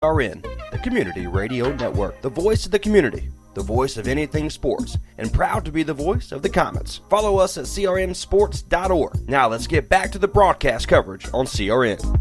CRN, the Community Radio Network, the voice of the community, the voice of anything sports, and proud to be the voice of the Comets. Follow us at crnsports.org. Now let's get back to the broadcast coverage on CRN.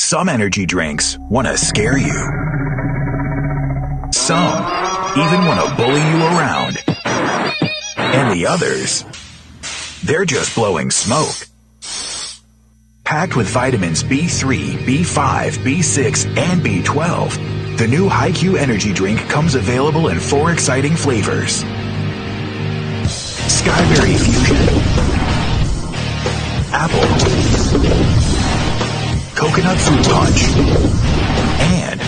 Some energy drinks want to scare you. Some even want to bully you around. And the others, they're just blowing smoke. Packed with vitamins B3, B5, B6, and B12, the new HiQ energy drink comes available in 4 exciting flavors. Skyberry Fusion, Apple, Coconut Fruit Punch, and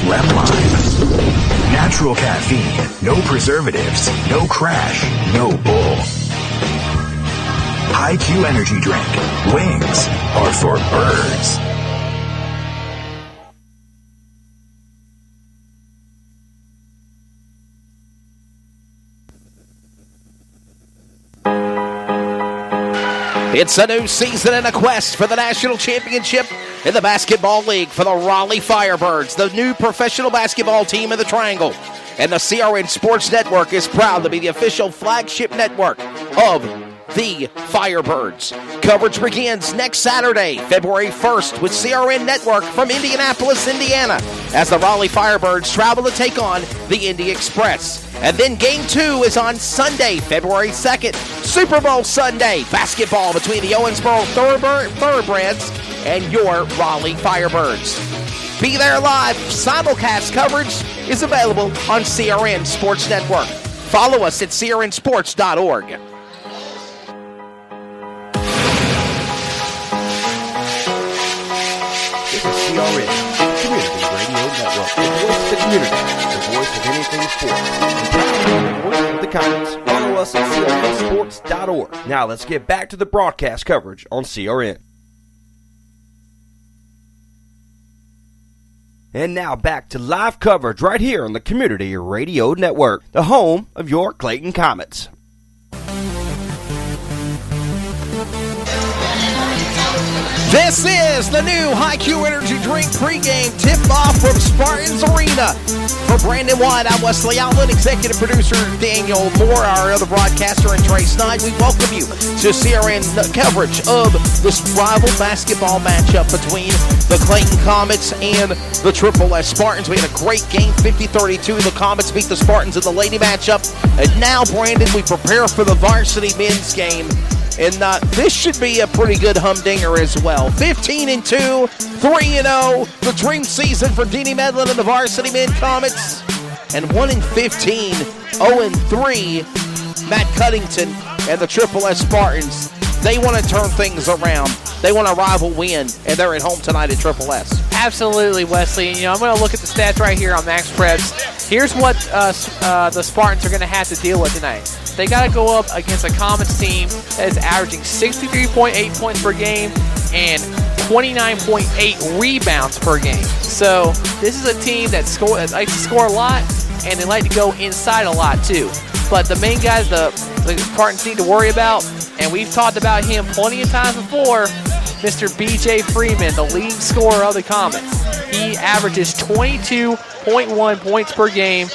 Lemon Lime. Natural caffeine, no preservatives, no crash, no bull. HiQ Energy Drink. Wings are for birds. It's a new season and a quest for the national championship in the Basketball League for the Raleigh Firebirds, the new professional basketball team in the Triangle. And the CRN Sports Network is proud to be the official flagship network of the Firebirds. Coverage begins next Saturday, February 1st, with CRN Network from Indianapolis, Indiana, as the Raleigh Firebirds travel to take on the Indy Express. And then Game 2 is on Sunday, February 2nd, Super Bowl Sunday. Basketball between the Owensboro Thoroughbreds and your Raleigh Firebirds. Be there live. Simulcast coverage is available on CRN Sports Network. Follow us at crnsports.org. This is CRN, Community Radio Network, the voice of the community, the voice of anything sports, and proud to be the voice of the Comets. Follow us at crnsports.org. Now let's get back to the broadcast coverage on CRN. And now back to live coverage right here on the Community Radio Network, the home of your Clayton Comets. This is the new HiQ Energy Drink pregame tip-off from Spartans Arena. For Brandon White, I'm Wesley Outland, executive producer Daniel Moore, our other broadcaster, and Trey Snyder. We welcome you to CRN coverage of this rival basketball matchup between the Clayton Comets and the Triple S Spartans. We had a great game, 50-32. The Comets beat the Spartans in the lady matchup. And now, Brandon, we prepare for the varsity men's game. And this should be a pretty good humdinger as well. 15-2, 3-0, the dream season for Denny Medlin and the varsity men Comets. And 1-15, 0-3, Matt Cuddington and the Triple S Spartans. They want to turn things around. They want a rival win, and they're at home tonight at Triple S. Absolutely, Wesley. And, I'm going to look at the stats right here on Max Preps. Here's what the Spartans are going to have to deal with tonight. They got to go up against a Comets team that is averaging 63.8 points per game and 29.8 rebounds per game. So this is a team that likes to score a lot, and they like to go inside a lot too. But the main guys the Spartans need to worry about, and we've talked about him plenty of times before, Mr. B.J. Freeman, the leading scorer of the Comets. He averages 22.1 points per game,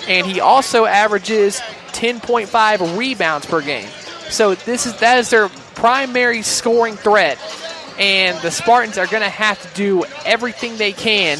and he also averages 10.5 rebounds per game. So that is their primary scoring threat, and the Spartans are going to have to do everything they can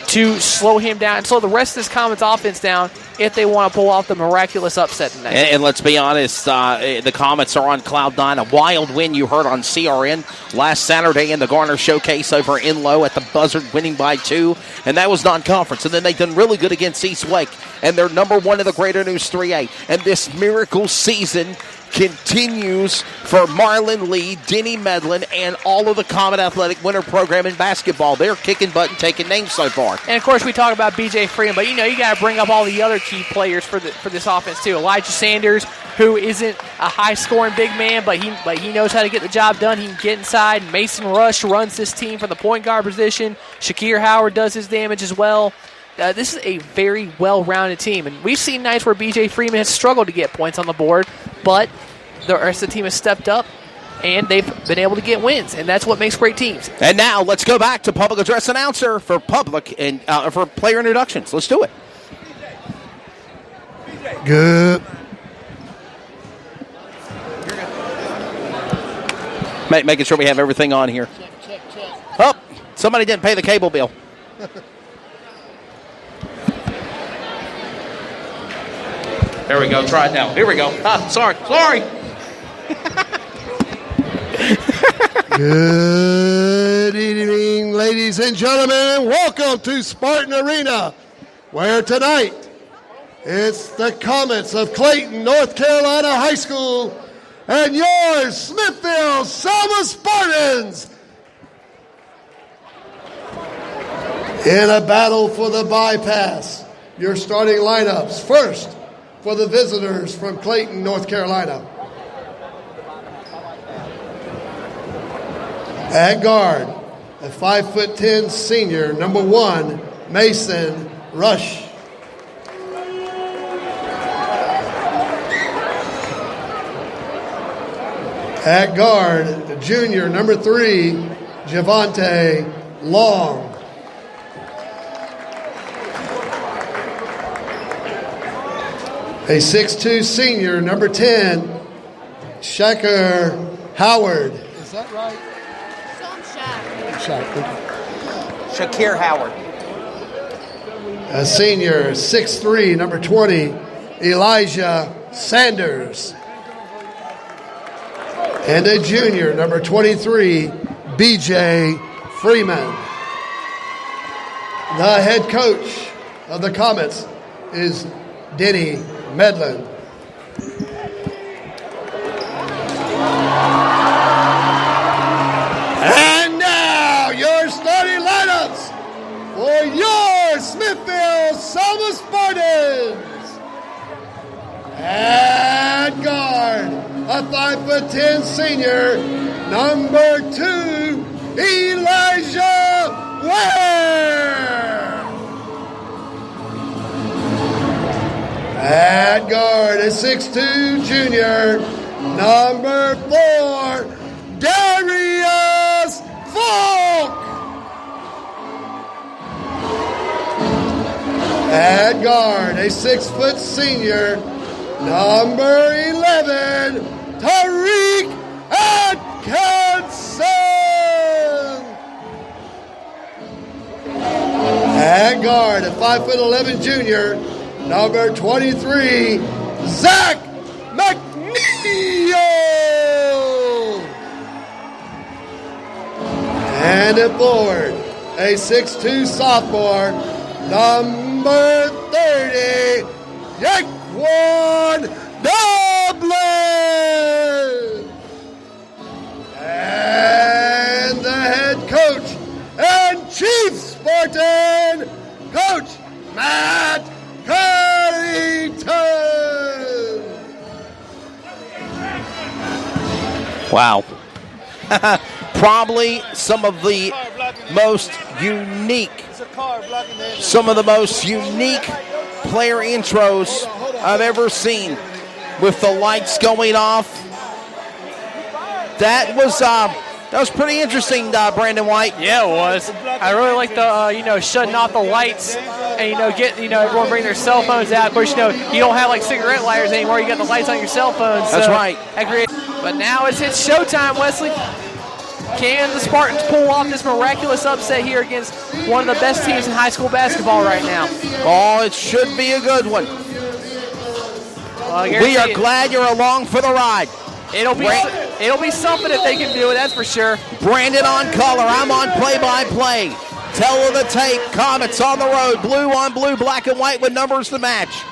to slow him down and slow the rest of this Comets offense down if they want to pull off the miraculous upset tonight. And let's be honest, the Comets are on cloud nine. A wild win you heard on CRN last Saturday in the Garner Showcase over Enloe at the Buzzard, winning by 2, and that was non-conference. And then they've done really good against East Wake, and they're number 1 in the Greater News 3A. And this miracle season continues for Marlon Lee, Denny Medlin, and all of the Comet Athletic Winter Program in basketball. They're kicking butt and taking names so far. And, of course, we talk about B.J. Freeman, but, you got to bring up all the other key players for this offense, too. Elijah Sanders, who isn't a high-scoring big man, but he knows how to get the job done. He can get inside. Mason Rush runs this team from the point guard position. Shakir Howard does his damage as well. This is a very well-rounded team, and we've seen nights where B.J. Freeman has struggled to get points on the board, but the rest of the team has stepped up, and they've been able to get wins, and that's what makes great teams. And now let's go back to public address announcer for public and for player introductions. Let's do it. Good. Making sure we have everything on here. Check. Oh, somebody didn't pay the cable bill. There we go. Try it now. Here we go. Sorry. Good evening, ladies and gentlemen, and welcome to Spartan Arena, where tonight it's the Comets of Clayton, North Carolina High School, and your Smithfield-Selma Spartans in a battle for the bypass. Your starting lineups. First, for the visitors from Clayton, North Carolina. At guard, a 5'10" senior, number 1, Mason Rush. At guard, the junior, number 3, Javante Long. A 6'2" senior, number 10, Shakir Howard. Is that right? Shakir Howard. A senior, 6'3", number 20, Elijah Sanders. And a junior, number 23, B.J. Freeman. The head coach of the Comets is Denny Medlin. And now your starting lineups for your Smithfield-Selma Spartans. At guard, a 5'10" senior, number 2, Elijah Ware. At guard, a 6'2" junior, number 4, Darius Falk. At guard, a 6' senior, number 11, Tariq Atkinson. At guard, a 5'11" junior, number 23, Zach McNeil. And at forward, a 6'2" sophomore, number 30, Yaquan Dublin. And the head coach and chief Spartan, Coach Matt Carrington. Wow. Probably some of the most unique player intros I've ever seen, with the lights going off. That was pretty interesting, Brandon White. Yeah, it was. I really like the shutting off the lights and get everyone bring their cell phones out. Of course, you don't have like cigarette lighters anymore. You got the lights on your cell phones. That's right. But now it's showtime, Wesley. Can the Spartans pull off this miraculous upset here against one of the best teams in high school basketball right now? Oh, it should be a good one. We are glad you're along for the ride. It'll be something if they can do it, that's for sure. Brandon on color, I'm on play-by-play. Tell of the tape, Comets on the road, blue on blue, black and white with numbers to match.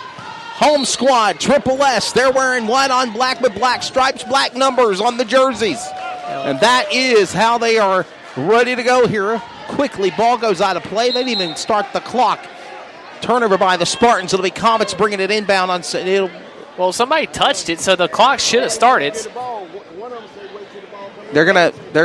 Home squad, Triple S, they're wearing white on black with black stripes, black numbers on the jerseys. And that is how they are ready to go here. Quickly, ball goes out of play. They didn't even start the clock. Turnover by the Spartans. It'll be Comets bringing it inbound. Well, somebody touched it, so the clock should have started. They're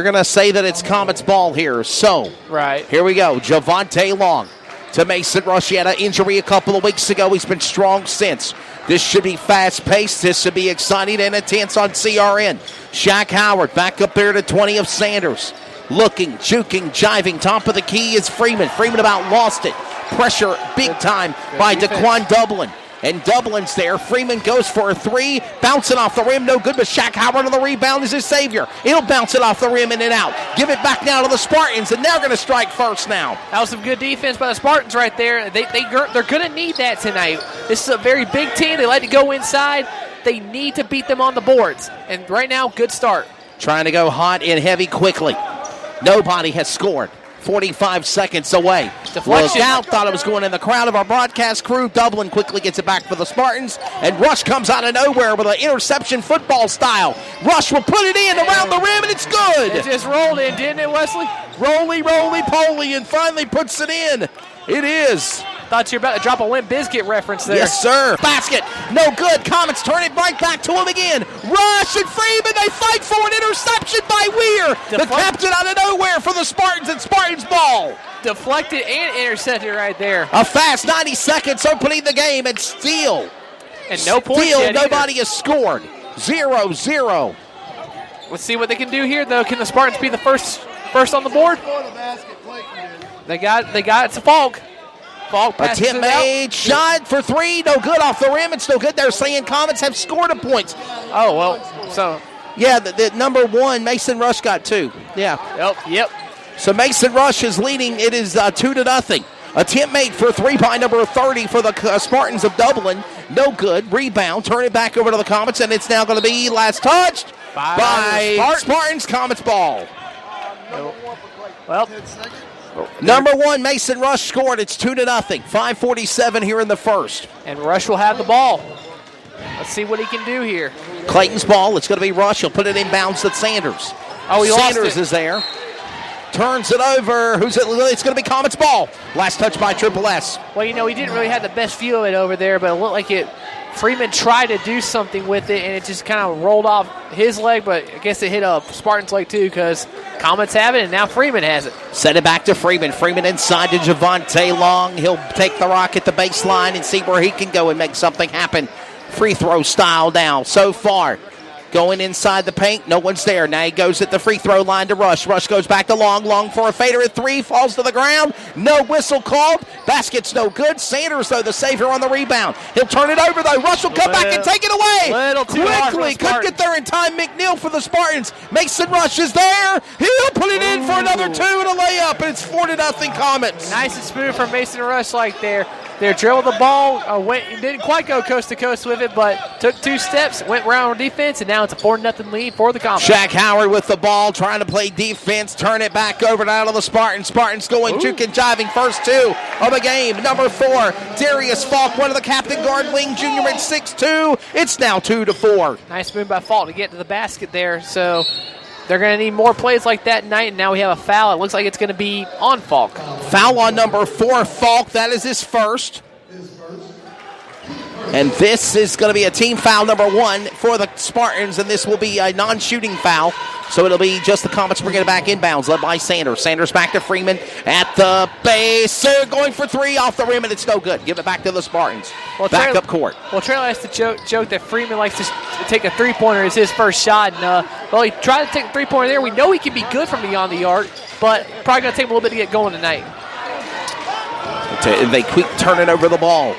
gonna say that it's Comets ball here. So Right. here we go. Javante Long to Mason Rush. He had an injury a couple of weeks ago. He's been strong since. This should be fast-paced. This should be exciting and intense on CRN. Shaq Howard back up there to 20 of Sanders. Looking, juking, jiving. Top of the key is Freeman. Freeman about lost it. Pressure big time by Daquan Dublin. And Dublin's there. Freeman goes for a three. Bouncing off the rim. No good, but Shaq Howard on the rebound is his savior. He'll bounce it off the rim in and out. Give it back now to the Spartans, and they're going to strike first now. That was some good defense by the Spartans right there. They're going to need that tonight. This is a very big team. They like to go inside. They need to beat them on the boards. And right now, good start. Trying to go hot and heavy quickly. Nobody has scored. 45 seconds away. Deflection. Look out, thought it was going in the crowd of our broadcast crew. Dublin quickly gets it back for the Spartans, and Rush comes out of nowhere with an interception football style. Rush will put it in around the rim, and it's good. It just rolled in, didn't it, Wesley? Roly-poly, and finally puts it in. It is. Thought you were about to drop a Limp Bizkit reference there. Yes, sir. Basket. No good. Comets turn it right back to him again. Rush and Freeman. They fight for an interception by Weir. The captain out of nowhere for the Spartans, and Spartans ball. Deflected and intercepted right there. A fast 90 seconds opening the game, and still. And no points yet nobody has scored. 0-0. Let's see what they can do here, though. Can the Spartans be the first on the board? They got it to Falk. Falk passes Attempt made, shot for three, no good off the rim. It's no good. They're saying Comets have scored a point. Oh, well, so. Yeah, the number one, Mason Rush got two. Yeah. Yep. So Mason Rush is leading. It is 2-0. Attempt made for three by number 30 for the Spartans of Dublin. No good. Rebound. Turn it back over to the Comets, and it's now going to be last touched by Spartans. Comets ball. Well, number one, Mason Rush scored. It's 2-0. 5:47 here in the first. And Rush will have the ball. Let's see what he can do here. Clayton's ball. It's going to be Rush. He'll put it in bounds to Sanders. Oh, Sanders is there. Turns it over. Who's it? It's going to be Comets ball. Last touch by Triple S. Well, he didn't really have the best view of it over there, but it looked like it. Freeman tried to do something with it, and it just kind of rolled off his leg, but I guess it hit a Spartan's leg too because Comets have it, and now Freeman has it. Set it back to Freeman. Freeman inside to Javante Long. He'll take the rock at the baseline and see where he can go and make something happen. Free throw style now so far. Going inside the paint, no one's there. Now he goes at the free throw line to Rush. Rush goes back to Long. Long for a fader at three, falls to the ground. No whistle called. Basket's no good. Sanders, though, the savior on the rebound. He'll turn it over, though. Rush will come back and take it away. Little too hard for the Quickly, couldn't get there in time. McNeil for the Spartans. Mason Rush is there. He'll put it in for another two and a layup, and it's 4-0 Comets. Nice and smooth from Mason Rush like there. They drilled the ball, didn't quite go coast to coast with it, but took two steps, went round on defense, and now it's a 4-0 lead for the Comets. Shaq Howard with the ball, trying to play defense, turn it back over now to the Spartans. Spartans going juke and jiving, first two of the game. Number 4, Darius Falk, one of the captain guard wing junior at 6'2". It's now 2-4. Nice move by Falk to get to the basket there, so they're going to need more plays like that tonight, and now we have a foul. It looks like it's going to be on Falk. Foul on number 4, Falk. That is his first. And this is going to be a team foul number 1 for the Spartans, and this will be a non-shooting foul. So it'll be just the Comets bringing it back inbounds, led by Sanders. Sanders back to Freeman at the base. Going for three off the rim, and it's no good. Give it back to the Spartans. Back up court. Well, Trey likes to joke that Freeman likes to take a three-pointer as his first shot. And, he tried to take a three-pointer there. We know he can be good from beyond the arc, but probably going to take him a little bit to get going tonight. They quick turning over the ball.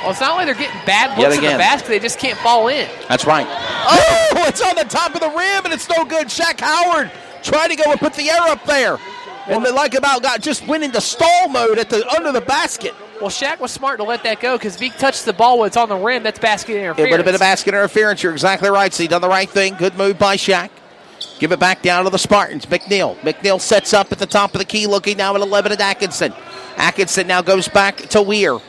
Well, it's not like they're getting bad looks in the basket. They just can't fall in. That's right. Oh, it's on the top of the rim, and it's no good. Shaq Howard tried to go and put the air up there. And just went into stall mode under the basket. Well, Shaq was smart to let that go because if he touched the ball when it's on the rim, that's basket interference. It would have been a basket interference. You're exactly right. So he done the right thing. Good move by Shaq. Give it back down to the Spartans. McNeil sets up at the top of the key, looking now at 11 at Atkinson. Atkinson now goes back to Weir.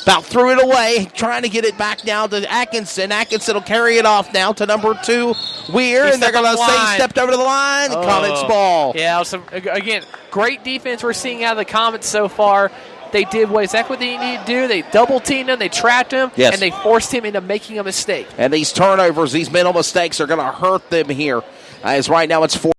About threw it away, trying to get it back now to Atkinson. Atkinson will carry it off now to number 2, Weir, and they're going to say he stepped over to the line. Comets ball. Yeah, again, great defense we're seeing out of the Comets so far. they did exactly what they needed to do. They double-teamed him, they trapped him, Yes. and they forced him into making a mistake. And these turnovers, these mental mistakes are going to hurt them here. As right now it's 4.